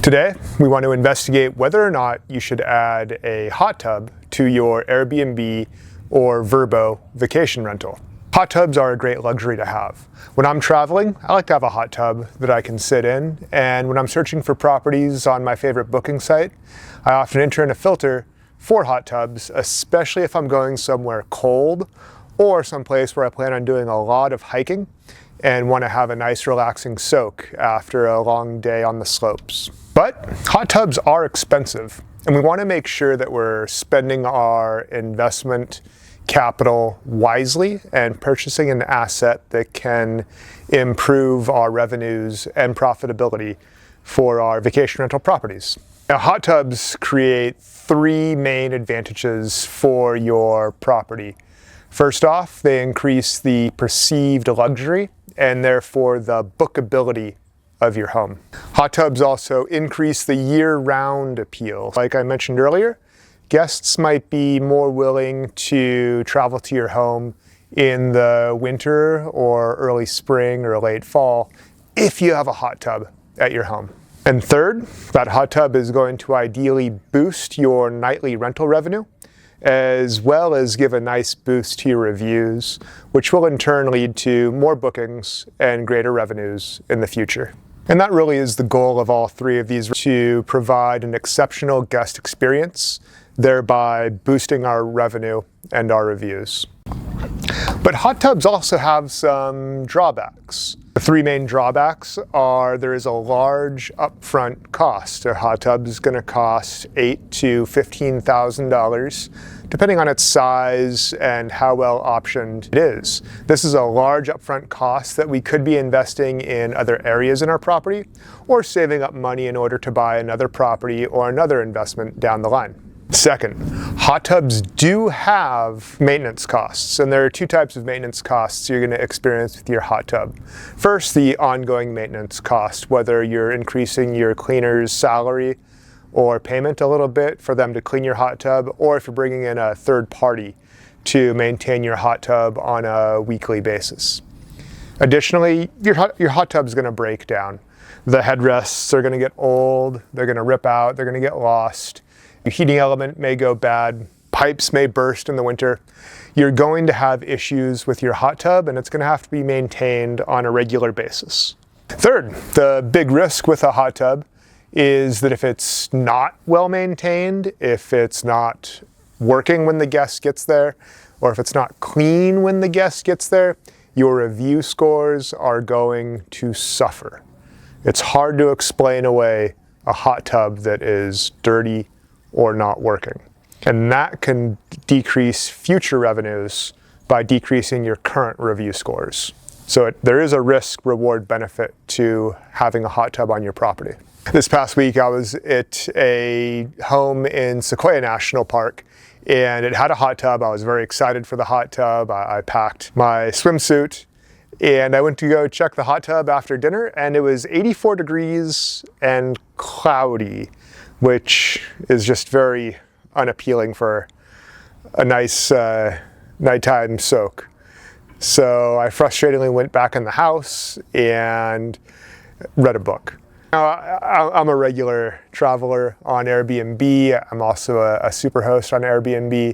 Today, we want to investigate whether or not you should add a hot tub to your Airbnb or VRBO vacation rental. Hot tubs are a great luxury to have. When I'm traveling, I like to have a hot tub that I can sit in, and when I'm searching for properties on my favorite booking site, I often enter in a filter for hot tubs, especially if I'm going somewhere cold or someplace where I plan on doing a lot of hiking and want to have a nice relaxing soak after a long day on the slopes. But hot tubs are expensive, and we want to make sure that we're spending our investment capital wisely and purchasing an asset that can improve our revenues and profitability for our vacation rental properties. Now, hot tubs create three main advantages for your property. First off, they increase the perceived luxury and therefore the bookability of your home. Hot tubs also increase the year-round appeal. Like I mentioned earlier, guests might be more willing to travel to your home in the winter or early spring or late fall if you have a hot tub at your home. And third, that hot tub is going to ideally boost your nightly rental revenue, as well as give a nice boost to your reviews, which will in turn lead to more bookings and greater revenues in the future. And that really is the goal of all three of these, to provide an exceptional guest experience, thereby boosting our revenue and our reviews. But hot tubs also have some drawbacks. The three main drawbacks are there is a large upfront cost. A hot tub is going to cost $8,000 to $15,000, depending on its size and how well optioned it is. This is a large upfront cost that we could be investing in other areas in our property or saving up money in order to buy another property or another investment down the line. Second, hot tubs do have maintenance costs, and there are two types of maintenance costs you're going to experience with your hot tub. First, the ongoing maintenance cost, whether you're increasing your cleaner's salary or payment a little bit for them to clean your hot tub, or if you're bringing in a third party to maintain your hot tub on a weekly basis. Additionally, your hot tub is going to break down. The headrests are going to get old, they're going to rip out, they're going to get lost. Your heating element may go bad, pipes may burst in the winter. You're going to have issues with your hot tub, and it's going to have to be maintained on a regular basis. Third, the big risk with a hot tub is that if it's not well maintained, if it's not working when the guest gets there, or if it's not clean when the guest gets there, your review scores are going to suffer. It's hard to explain away a hot tub that is dirty or not working. And that can decrease future revenues by decreasing your current review scores. So there is a risk-reward benefit to having a hot tub on your property. This past week I was at a home in Sequoia National Park, and it had a hot tub. I was very excited for the hot tub. I packed my swimsuit and I went to go check the hot tub after dinner, and it was 84 degrees and cloudy, which is just very unappealing for a nice nighttime soak. So I frustratingly went back in the house and read a book. Now, I'm a regular traveler on Airbnb. I'm also a super host on Airbnb,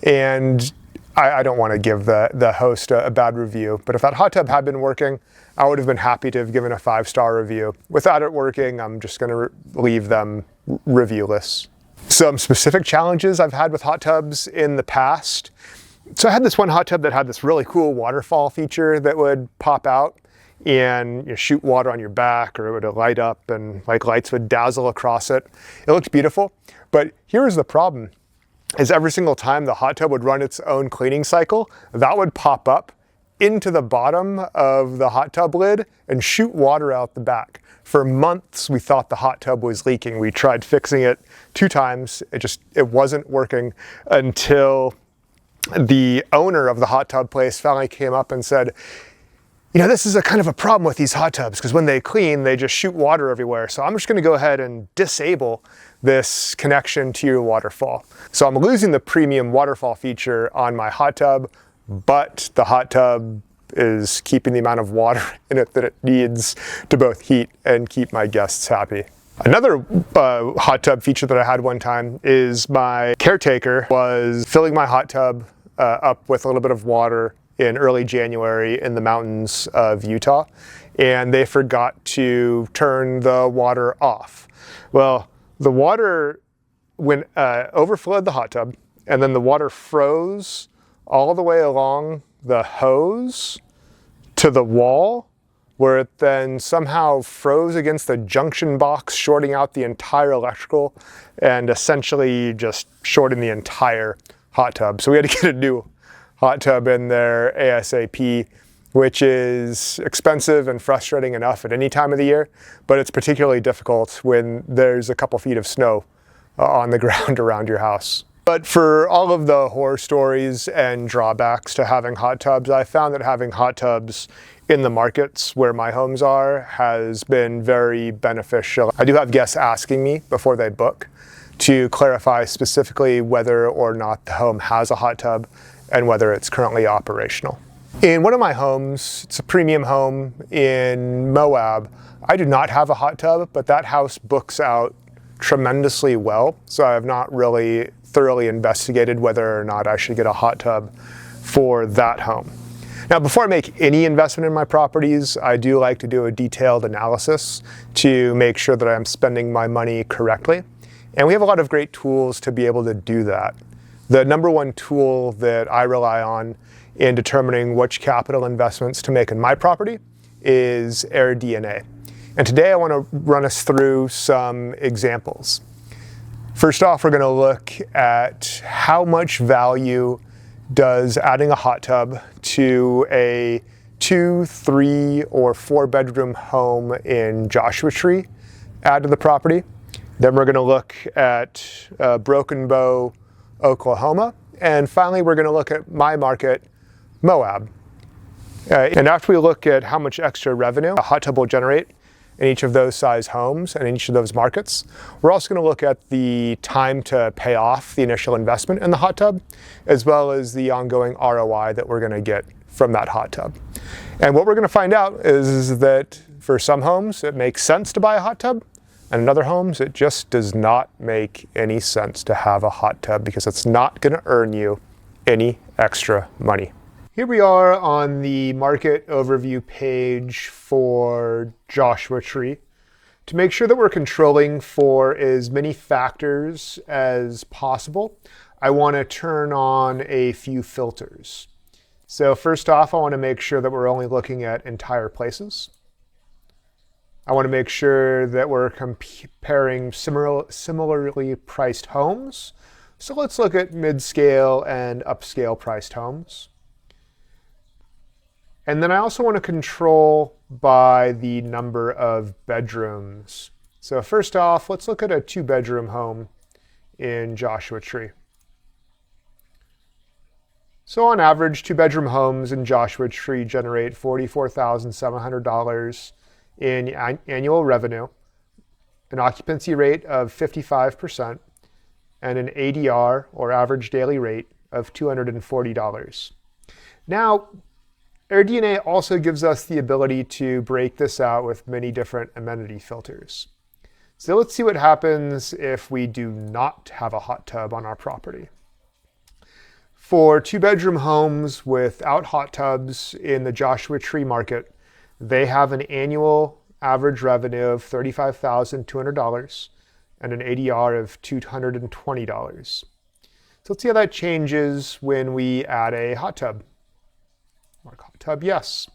and I don't want to give the host a bad review, but if that hot tub had been working, I would have been happy to have given a 5-star review. Without it working, I'm just going to leave them reviewless. Some specific challenges I've had with hot tubs in the past. So I had this one hot tub that had this really cool waterfall feature that would pop out and shoot water on your back, or it would light up and like lights would dazzle across it. It looked beautiful, but here's the problem. Is every single time the hot tub would run its own cleaning cycle, that would pop up into the bottom of the hot tub lid and shoot water out the back. For months, we thought the hot tub was leaking. We tried fixing it 2 times. It wasn't working until the owner of the hot tub place finally came up and said, this is a kind of a problem with these hot tubs, because when they clean, they just shoot water everywhere. So I'm just going to go ahead and disable this connection to your waterfall. So I'm losing the premium waterfall feature on my hot tub, but the hot tub is keeping the amount of water in it that it needs to both heat and keep my guests happy. Another hot tub feature that I had one time is my caretaker was filling my hot tub up with a little bit of water in early January in the mountains of Utah, and they forgot to turn the water off. Well, the water overflowed the hot tub, and then the water froze all the way along the hose to the wall, where it then somehow froze against the junction box, shorting out the entire electrical and essentially just shorting the entire hot tub. So we had to get a new hot tub in there ASAP, which is expensive and frustrating enough at any time of the year, but it's particularly difficult when there's a couple feet of snow on the ground around your house. But for all of the horror stories and drawbacks to having hot tubs, I found that having hot tubs in the markets where my homes are has been very beneficial. I do have guests asking me before they book to clarify specifically whether or not the home has a hot tub and whether it's currently operational. In one of my homes, it's a premium home in Moab, I do not have a hot tub, but that house books out tremendously well, so I have not really thoroughly investigated whether or not I should get a hot tub for that home. Now, before I make any investment in my properties, I do like to do a detailed analysis to make sure that I'm spending my money correctly. And we have a lot of great tools to be able to do that. The number one tool that I rely on in determining which capital investments to make in my property is AirDNA. And today I want to run us through some examples. First off, we're going to look at how much value does adding a hot tub to a 2, 3, or 4 bedroom home in Joshua Tree add to the property. Then we're going to look at Broken Bow, Oklahoma. And finally, we're going to look at my market, Moab. And after we look at how much extra revenue a hot tub will generate in each of those size homes and in each of those markets, we're also going to look at the time to pay off the initial investment in the hot tub, as well as the ongoing ROI that we're going to get from that hot tub. And what we're going to find out is that for some homes, it makes sense to buy a hot tub, and in other homes, it just does not make any sense to have a hot tub because it's not going to earn you any extra money. Here we are on the market overview page for Joshua Tree. To make sure that we're controlling for as many factors as possible, I want to turn on a few filters. So first off, I want to make sure that we're only looking at entire places. I want to make sure that we're comparing similarly priced homes. So let's look at mid-scale and upscale priced homes. And then I also want to control by the number of bedrooms. So first off, let's look at a 2-bedroom home in Joshua Tree. So on average, 2-bedroom homes in Joshua Tree generate $44,700 in annual revenue, an occupancy rate of 55%, and an ADR, or average daily rate, of $240. Now, AirDNA also gives us the ability to break this out with many different amenity filters. So let's see what happens if we do not have a hot tub on our property. For 2-bedroom homes without hot tubs in the Joshua Tree market, they have an annual average revenue of $35,200 and an ADR of $220. So let's see how that changes when we add a hot tub. Mark hot tub, yes.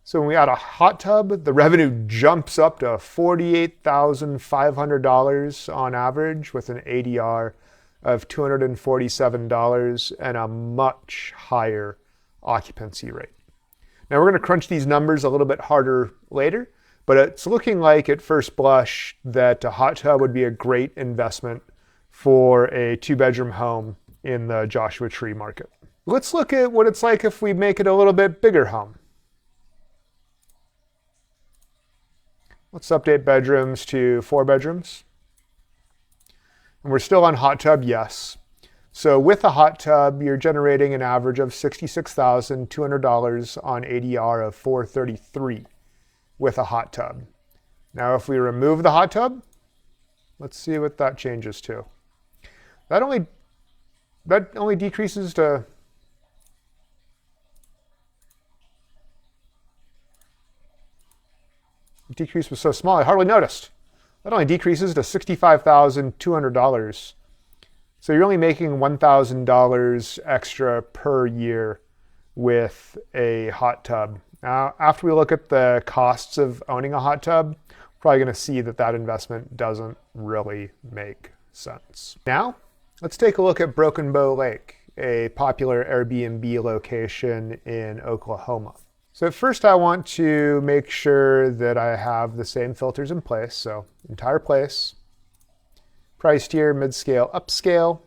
So when we add a hot tub, the revenue jumps up to $48,500 on average with an ADR of $247 and a much higher occupancy rate. Now we're going to crunch these numbers a little bit harder later, but it's looking like at first blush that a hot tub would be a great investment for a 2-bedroom home in the Joshua Tree market. Let's look at what it's like if we make it a little bit bigger home. Let's update bedrooms to 4 bedrooms. And we're still on hot tub, yes. So with a hot tub, you're generating an average of $66,200 on ADR of $433 with a hot tub. Now if we remove the hot tub, let's see what that changes to. That only decreases to decrease was so small I hardly noticed. That only decreases to $65,200. So you're only making $1,000 extra per year with a hot tub. Now, after we look at the costs of owning a hot tub, we're probably going to see that that investment doesn't really make sense. Now, let's take a look at Broken Bow Lake, a popular Airbnb location in Oklahoma. So first I want to make sure that I have the same filters in place. So entire place, price tier, mid-scale, upscale,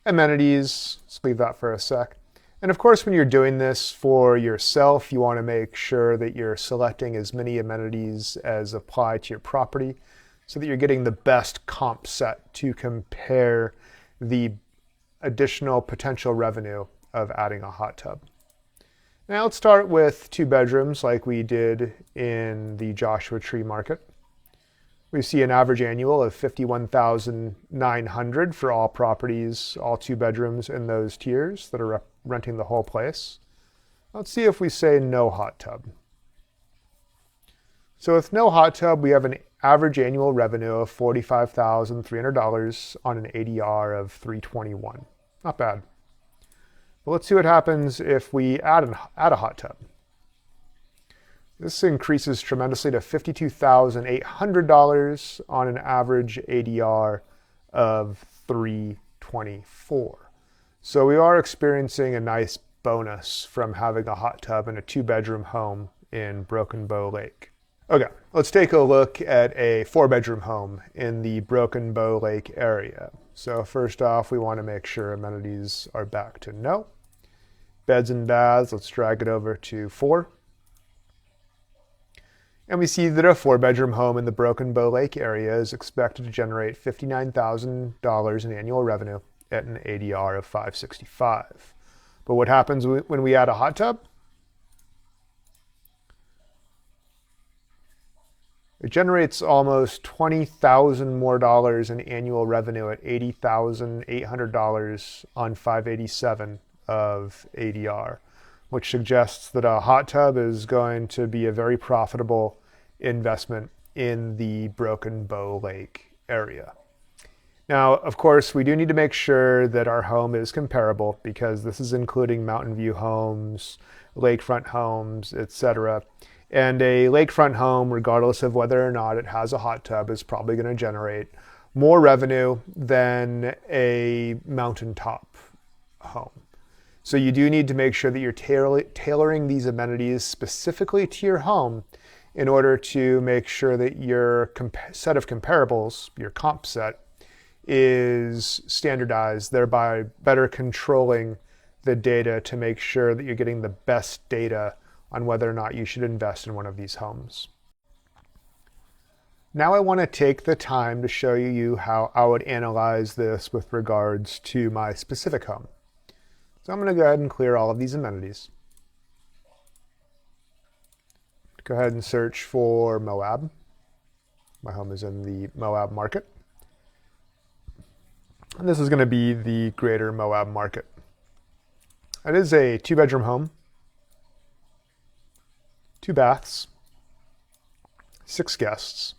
amenities, let's leave that for a sec. And of course, when you're doing this for yourself, you want to make sure that you're selecting as many amenities as apply to your property so that you're getting the best comp set to compare the additional potential revenue of adding a hot tub. Now let's start with 2 bedrooms like we did in the Joshua Tree market. We see an average annual of $51,900 for all properties, all 2 bedrooms in those tiers that are renting the whole place. Let's see if we say no hot tub. So with no hot tub, we have an average annual revenue of $45,300 on an ADR of 321. Not bad. But let's see what happens if we add a hot tub. This increases tremendously to $52,800 on an average ADR of 324. So we are experiencing a nice bonus from having a hot tub in a 2-bedroom home in Broken Bow Lake. Okay, let's take a look at a 4-bedroom home in the Broken Bow Lake area. So first off, we want to make sure amenities are back to no. Beds and baths, let's drag it over to 4. And we see that a 4-bedroom home in the Broken Bow Lake area is expected to generate $59,000 in annual revenue at an ADR of 565. But what happens when we add a hot tub? It generates almost $20,000 more in annual revenue at $80,800 on 587 of ADR, which suggests that a hot tub is going to be a very profitable investment in the Broken Bow Lake area. Now, of course, we do need to make sure that our home is comparable because this is including mountain view homes, lakefront homes, etc. And a lakefront home, regardless of whether or not it has a hot tub, is probably going to generate more revenue than a mountaintop home. So you do need to make sure that you're tailoring these amenities specifically to your home in order to make sure that your set of comparables, your comp set, is standardized, thereby better controlling the data to make sure that you're getting the best data on whether or not you should invest in one of these homes. Now I want to take the time to show you how I would analyze this with regards to my specific home. So I'm going to go ahead and clear all of these amenities. Go ahead and search for Moab. My home is in the Moab market. And this is going to be the greater Moab market. It is a 2-bedroom home, 2 baths, 6 guests.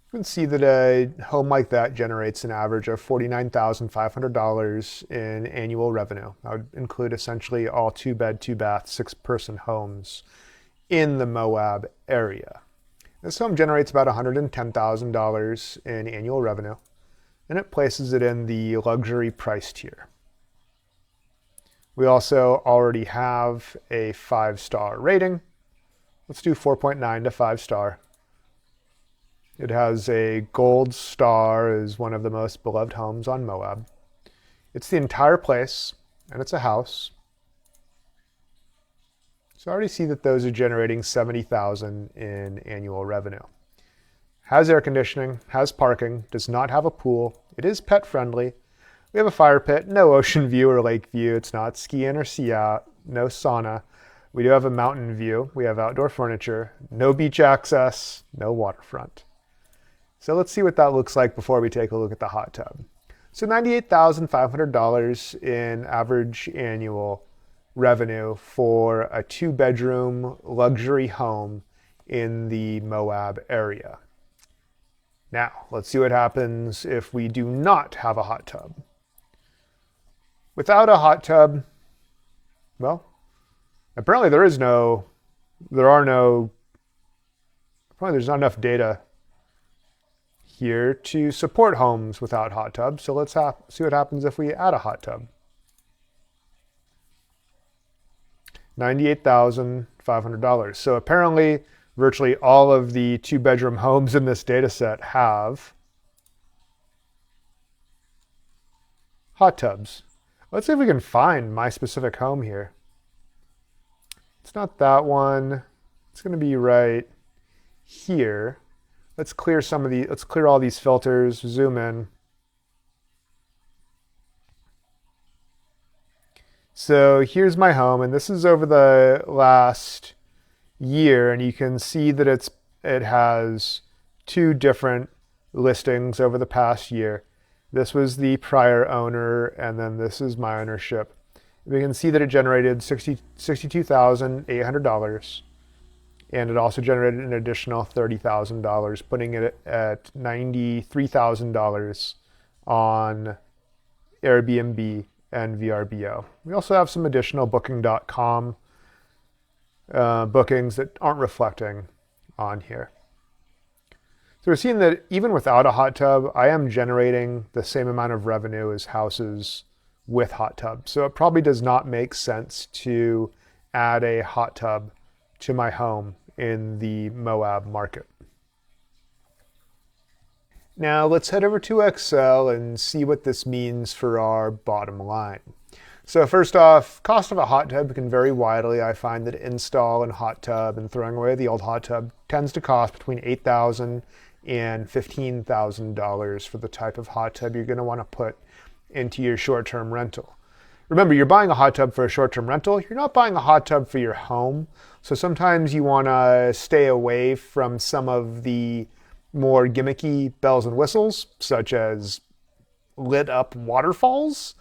You can see that a home like that generates an average of $49,500 in annual revenue. That would include essentially all 2-bed, 2-bath, 6-person homes in the Moab area. This home generates about $110,000 in annual revenue, and it places it in the luxury price tier. We also already have a 5-star rating. Let's do 4.9 to 5-star. It has a gold star as one of the most beloved homes on Moab. It's the entire place, and it's a house. So I already see that those are generating $70,000 in annual revenue. Has air conditioning, has parking, does not have a pool. It is pet friendly. We have a fire pit, no ocean view or lake view. It's not ski in or ski out, no sauna. We do have a mountain view. We have outdoor furniture, no beach access, no waterfront. So let's see what that looks like before we take a look at the hot tub. So $98,500 in average annual revenue for a 2-bedroom luxury home in the Moab area. Now, let's see what happens if we do not have a hot tub. Without a hot tub, well, apparently there's not enough data here to support homes without hot tubs. So let's see what happens if we add a hot tub. $98,500. So apparently virtually all of the 2-bedroom homes in this data set have hot tubs. Let's see if we can find my specific home here. It's not that one. It's going to be right here. Let's clear all these filters, zoom in. So here's my home, and this is over the last year, and you can see that it has 2 different listings over the past year. This was the prior owner, and then this is my ownership. We can see that it generated $62,800, and it also generated an additional $30,000, putting it at $93,000 on Airbnb and VRBO. We also have some additional Booking.com bookings that aren't reflecting on here. So we're seeing that even without a hot tub, I am generating the same amount of revenue as houses with hot tubs. So it probably does not make sense to add a hot tub to my home in the Moab market. Now let's head over to Excel and see what this means for our bottom line. So first off, cost of a hot tub can vary widely. I find that install and hot tub and throwing away the old hot tub tends to cost between $8,000 and $15,000 for the type of hot tub you're going to want to put into your short-term rental. Remember, you're buying a hot tub for a short-term rental. You're not buying a hot tub for your home. So sometimes you want to stay away from some of the more gimmicky bells and whistles, such as lit up waterfalls,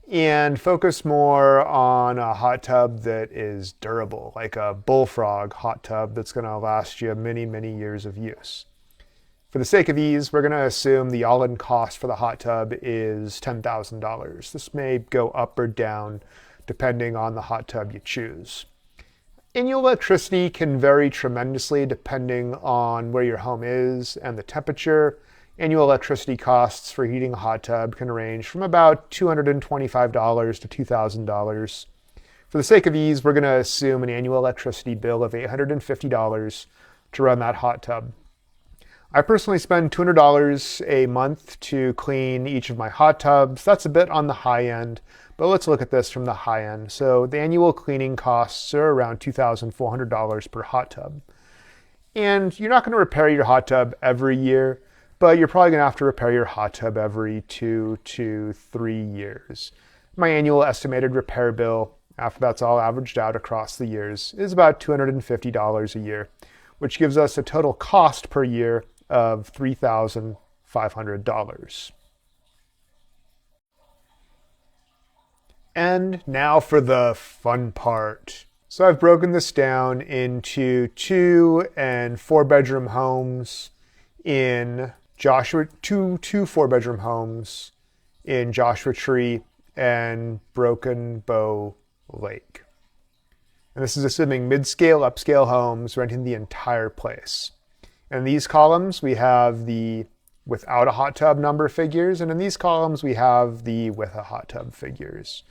and focus more on a hot tub that is durable, like a bullfrog hot tub that's going to last you many, many years of use. For the sake of ease, we're going to assume the all-in cost for the hot tub is $10,000. This may go up or down depending on the hot tub you choose. Annual electricity can vary tremendously depending on where your home is and the temperature. Annual electricity costs for heating a hot tub can range from about $225 to $2,000. For the sake of ease, we're going to assume an annual electricity bill of $850 to run that hot tub. I personally spend $200 a month to clean each of my hot tubs. That's a bit on the high end, but let's look at this from the high end. So the annual cleaning costs are around $2,400 per hot tub. And you're not going to repair your hot tub every year, but you're probably going to have to repair your hot tub every 2 to 3 years. My annual estimated repair bill, after that's all averaged out across the years, is about $250 a year, which gives us a total cost per year of $3,500. And now for the fun part. So I've broken this down into 2 and 4-bedroom homes in two 4-bedroom homes in Joshua Tree and Broken Bow Lake. And this is assuming mid-scale, upscale homes renting the entire place. In these columns, we have the without a hot tub number figures, and in these columns, we have the with a hot tub figures.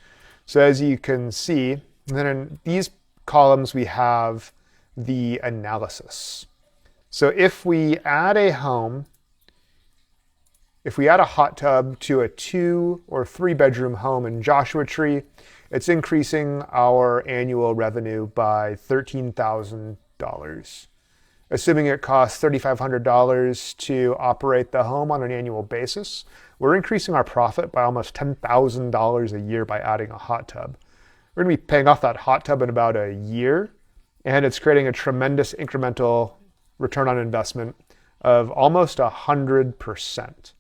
So as you can see, then in these columns, we have the analysis. So if we add a home, if we add a hot tub to a 2 or 3-bedroom home in Joshua Tree, it's increasing our annual revenue by $13,000. Assuming it costs $3,500 to operate the home on an annual basis, we're increasing our profit by almost $10,000 a year by adding a hot tub. We're going to be paying off that hot tub in about a year, and it's creating a tremendous incremental return on investment of almost 100%.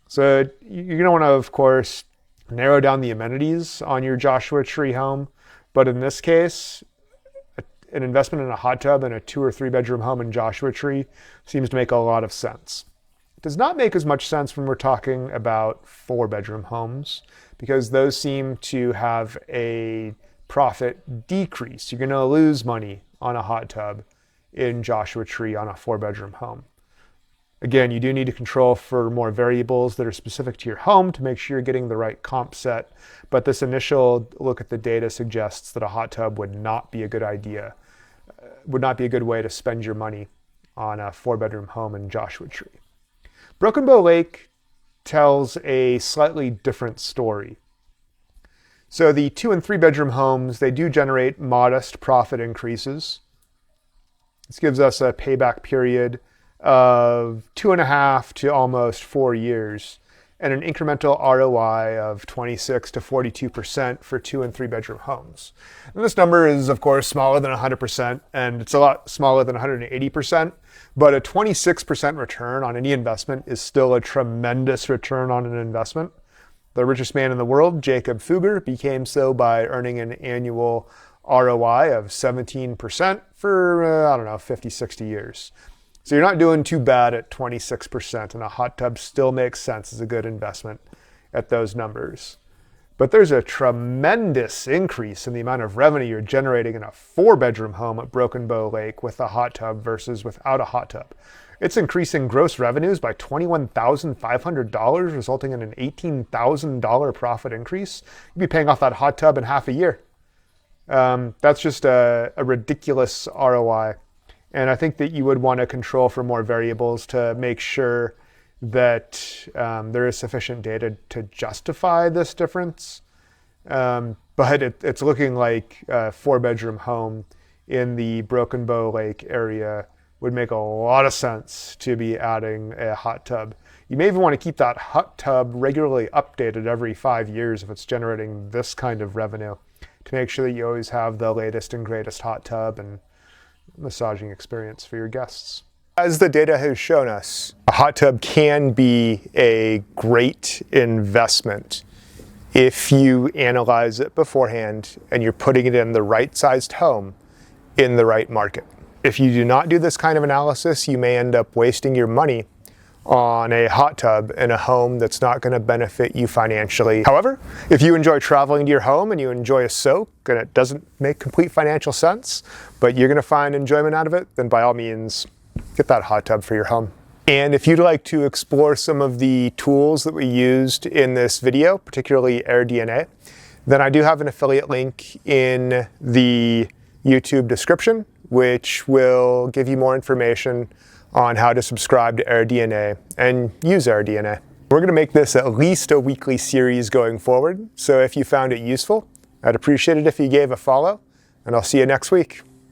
So you're going to want to, of course, narrow down the amenities on your Joshua Tree home. But in this case, an investment in a hot tub in a 2 or 3 bedroom home in Joshua Tree seems to make a lot of sense. It does not make as much sense when we're talking about 4 bedroom homes, because those seem to have a profit decrease. You're going to lose money on a hot tub in Joshua Tree on a 4 bedroom home. Again, you do need to control for more variables that are specific to your home to make sure you're getting the right comp set. But this initial look at the data suggests that a hot tub would not be a good idea, would not be a good way to spend your money on a 4 bedroom home in Joshua Tree. Broken Bow Lake tells a slightly different story. So the 2 and 3 bedroom homes, they do generate modest profit increases. This gives us a payback period of 2.5 to almost 4 years, and an incremental ROI of 26 to 42% for 2 and 3 bedroom homes. And this number is, of course, smaller than 100%, and it's a lot smaller than 180%, but a 26% return on any investment is still a tremendous return on an investment. The richest man in the world, Jacob Fugger, became so by earning an annual ROI of 17% for, 50, 60 years. So you're not doing too bad at 26%, and a hot tub still makes sense as a good investment at those numbers. But there's a tremendous increase in the amount of revenue you're generating in a 4 bedroom home at Broken Bow Lake with a hot tub versus without a hot tub. It's increasing gross revenues by $21,500, resulting in an $18,000 profit increase. You'd be paying off that hot tub in half a year. That's just a ridiculous ROI. And I think that you would want to control for more variables to make sure that there is sufficient data to justify this difference. But it's looking like a 4 bedroom home in the Broken Bow Lake area would make a lot of sense to be adding a hot tub. You may even want to keep that hot tub regularly updated every 5 years if it's generating this kind of revenue, to make sure that you always have the latest and greatest hot tub and massaging experience for your guests. As the data has shown us, a hot tub can be a great investment if you analyze it beforehand and you're putting it in the right sized home in the right market. If you do not do this kind of analysis, you may end up wasting your money on a hot tub in a home that's not going to benefit you financially. However, if you enjoy traveling to your home and you enjoy a soak and it doesn't make complete financial sense, but you're going to find enjoyment out of it, then by all means, get that hot tub for your home. And if you'd like to explore some of the tools that we used in this video, particularly AirDNA, then I do have an affiliate link in the YouTube description, which will give you more information on how to subscribe to AirDNA and use AirDNA. We're going to make this at least a weekly series going forward, so if you found it useful, I'd appreciate it if you gave a follow, and I'll see you next week.